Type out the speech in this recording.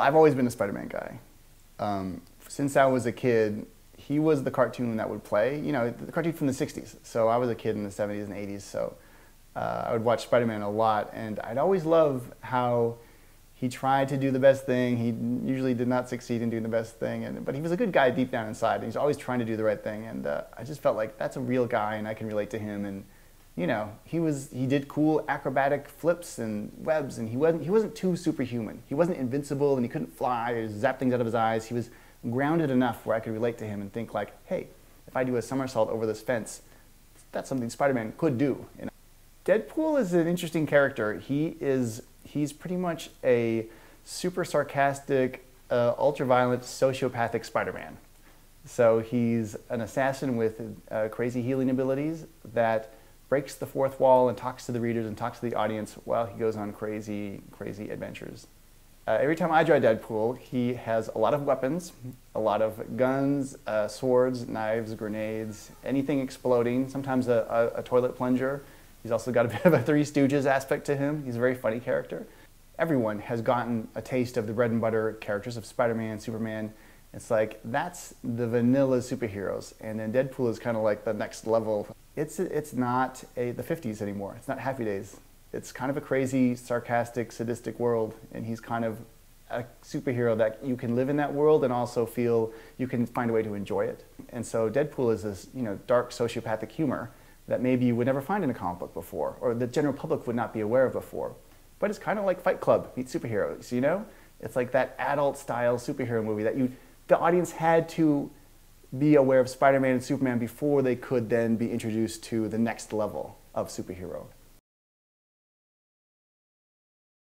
I've always been a Spider-Man guy. Since I was a kid, he was the cartoon that would play, you know, the cartoon from the 60s. So I was a kid in the 70s and 80s, so I would watch Spider-Man a lot, and I'd always love how he tried to do the best thing. He usually did not succeed in doing the best thing, but he was a good guy deep down inside, and he's always trying to do the right thing, and I just felt like that's a real guy, and I can relate to him, and you know, he did cool acrobatic flips and webs, and he wasn't too superhuman. He wasn't invincible, and he couldn't fly or zap things out of his eyes. He was grounded enough where I could relate to him and think like, hey, if I do a somersault over this fence, that's something Spider-Man could do. You know? Deadpool is an interesting character. He's pretty much a super sarcastic, ultra-violent, sociopathic Spider-Man. So he's an assassin with crazy healing abilities that breaks the fourth wall and talks to the readers and talks to the audience while he goes on crazy, crazy adventures. Every time I draw Deadpool, he has a lot of weapons, a lot of guns, swords, knives, grenades, anything exploding, sometimes a toilet plunger. He's also got a bit of a Three Stooges aspect to him. He's a very funny character. Everyone has gotten a taste of the bread and butter characters of Spider-Man, Superman. It's like, that's the vanilla superheroes. And then Deadpool is kind of like the next level. It's not the 50s anymore. It's not Happy Days. It's kind of a crazy, sarcastic, sadistic world. And he's kind of a superhero that you can live in that world and also feel you can find a way to enjoy it. And so Deadpool is this, you know, dark sociopathic humor that maybe you would never find in a comic book before, or the general public would not be aware of before. But it's kind of like Fight Club meets superheroes, you know? It's like that adult-style superhero movie that the audience had to be aware of Spider-Man and Superman before they could then be introduced to the next level of superhero.